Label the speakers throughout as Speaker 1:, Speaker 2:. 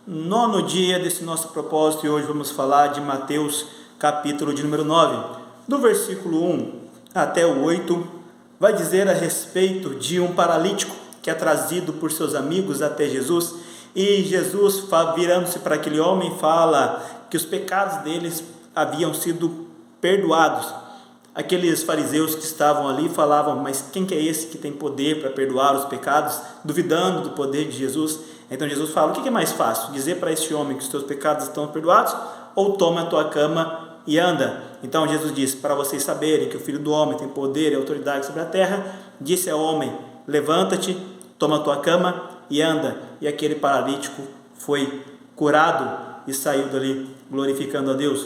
Speaker 1: Nono dia desse nosso propósito e hoje vamos falar de Mateus, capítulo de número 9. Do versículo 1 até o 8, vai dizer a respeito de um paralítico que é trazido por seus amigos até Jesus. E Jesus, virando-se para aquele homem, fala que os pecados deles haviam sido perdoados. Aqueles fariseus que estavam ali falavam: mas quem que é esse que tem poder para perdoar os pecados? Duvidando do poder de Jesus. Então Jesus fala: o que é mais fácil? Dizer para esse homem que os teus pecados estão perdoados, ou toma a tua cama e anda? Então Jesus disse: para vocês saberem que o Filho do Homem tem poder e autoridade sobre a terra, disse ao homem: levanta-te, toma a tua cama e anda. E aquele paralítico foi curado e saiu dali glorificando a Deus.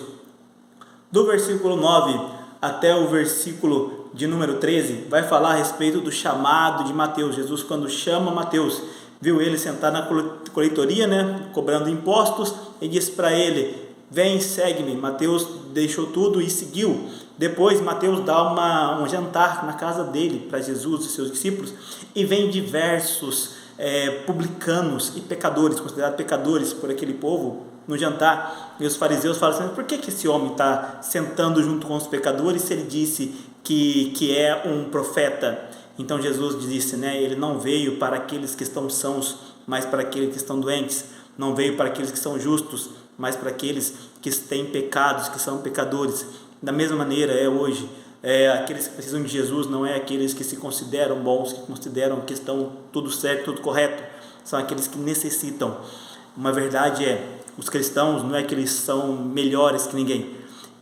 Speaker 1: Do versículo 9 até o versículo de número 13, vai falar a respeito do chamado de Mateus. Jesus, quando chama Mateus, viu ele sentar na coletoria, cobrando impostos, e disse para ele: vem, segue-me. Mateus deixou tudo e seguiu. Depois Mateus dá um jantar na casa dele para Jesus e seus discípulos, e vem diversos publicanos e pecadores, considerados pecadores por aquele povo, no jantar. E os fariseus falam assim: por que esse homem está sentando junto com os pecadores se ele disse que é um profeta? Então Jesus disse, ele não veio para aqueles que estão sãos, mas para aqueles que estão doentes. Não veio para aqueles que são justos, mas para aqueles que têm pecados, que são pecadores. Da mesma maneira hoje, aqueles que precisam de Jesus não é aqueles que se consideram bons, que consideram que estão tudo certo, tudo correto. São aqueles que necessitam. Uma verdade os cristãos não é que eles são melhores que ninguém.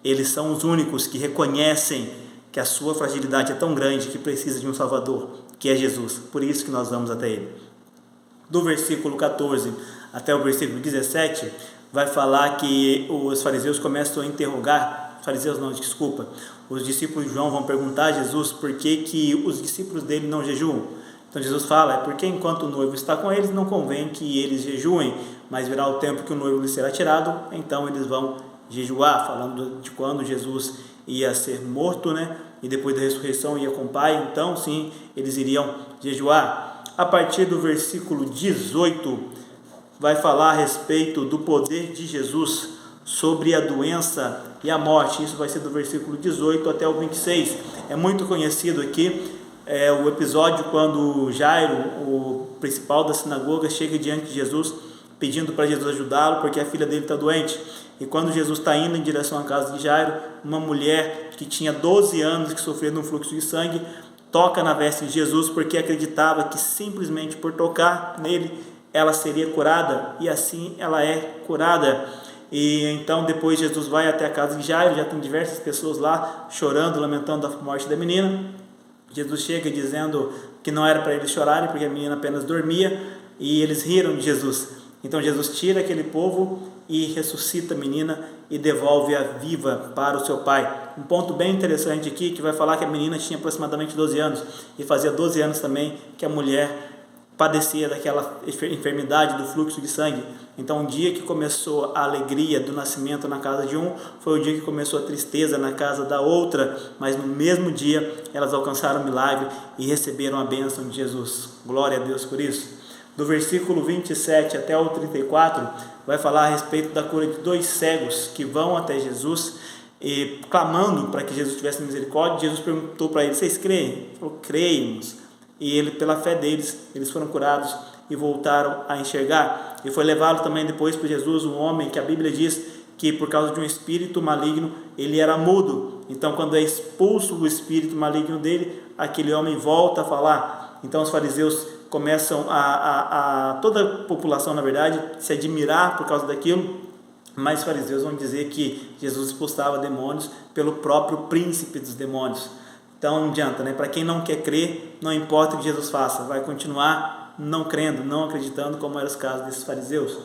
Speaker 1: Eles são os únicos que reconhecem que a sua fragilidade é tão grande que precisa de um Salvador, que é Jesus. Por isso que nós vamos até Ele. Do versículo 14 até o versículo 17, vai falar que os fariseus começam a interrogar, os discípulos de João vão perguntar a Jesus por que os discípulos dele não jejuam. Então Jesus fala: é porque enquanto o noivo está com eles, não convém que eles jejuem, mas virá o tempo que o noivo lhes será tirado, então eles vão jejuar, falando de quando Jesus ia ser morto, e depois da ressurreição ia com o Pai, então sim, eles iriam jejuar. A partir do versículo 18, vai falar a respeito do poder de Jesus sobre a doença e a morte. Isso vai ser do versículo 18 até o 26. É muito conhecido aqui o episódio quando Jairo, o principal da sinagoga, chega diante de Jesus, pedindo para Jesus ajudá-lo, porque a filha dele está doente. E quando Jesus está indo em direção à casa de Jairo, uma mulher que tinha 12 anos, que sofria de um fluxo de sangue, toca na veste de Jesus, porque acreditava que simplesmente por tocar nele, ela seria curada, e assim ela é curada. E então depois Jesus vai até a casa de Jairo, já tem diversas pessoas lá, chorando, lamentando a morte da menina. Jesus chega dizendo que não era para eles chorarem, porque a menina apenas dormia, e eles riram de Jesus. Então Jesus tira aquele povo e ressuscita a menina e devolve-a viva para o seu pai. Um ponto bem interessante aqui, que vai falar que a menina tinha aproximadamente 12 anos, e fazia 12 anos também que a mulher padecia daquela enfermidade do fluxo de sangue. Então, o dia que começou a alegria do nascimento na casa de um, foi o dia que começou a tristeza na casa da outra, mas no mesmo dia elas alcançaram o milagre e receberam a bênção de Jesus. Glória a Deus por isso. Do versículo 27 até o 34, vai falar a respeito da cura de 2 cegos que vão até Jesus e clamando para que Jesus tivesse misericórdia. Jesus perguntou para eles: vocês creem? Ele falou: creemos. E ele, pela fé deles, eles foram curados e voltaram a enxergar. E foi levado também depois por Jesus um homem que a Bíblia diz que por causa de um espírito maligno ele era mudo. Então, quando é expulso o espírito maligno dele, aquele homem volta a falar. Então os fariseus começam toda a população, na verdade, se admirar por causa daquilo, mas os fariseus vão dizer que Jesus expulsava demônios pelo próprio príncipe dos demônios. Então não adianta, para quem não quer crer, não importa o que Jesus faça, vai continuar não crendo, não acreditando, como era os casos desses fariseus.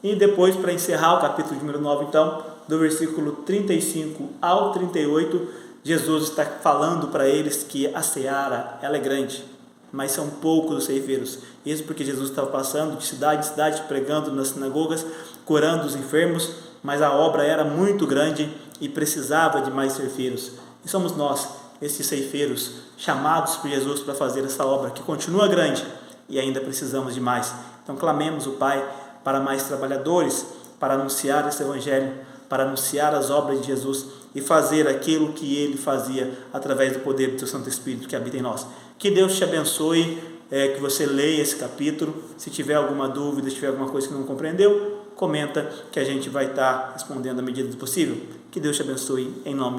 Speaker 1: E depois, para encerrar o capítulo número 9, então, do versículo 35 ao 38, Jesus está falando para eles que a seara, ela é grande, mas são poucos os ceifeiros. Isso porque Jesus estava passando de cidade em cidade, pregando nas sinagogas, curando os enfermos, mas a obra era muito grande e precisava de mais ceifeiros. E somos nós, esses ceifeiros, chamados por Jesus para fazer essa obra, que continua grande e ainda precisamos de mais. Então clamemos o Pai para mais trabalhadores, para anunciar esse Evangelho, para anunciar as obras de Jesus e fazer aquilo que Ele fazia através do poder do Seu Santo Espírito que habita em nós. Que Deus te abençoe, que você leia esse capítulo. Se tiver alguma dúvida, se tiver alguma coisa que não compreendeu, comenta que a gente vai estar respondendo à medida do possível. Que Deus te abençoe em nome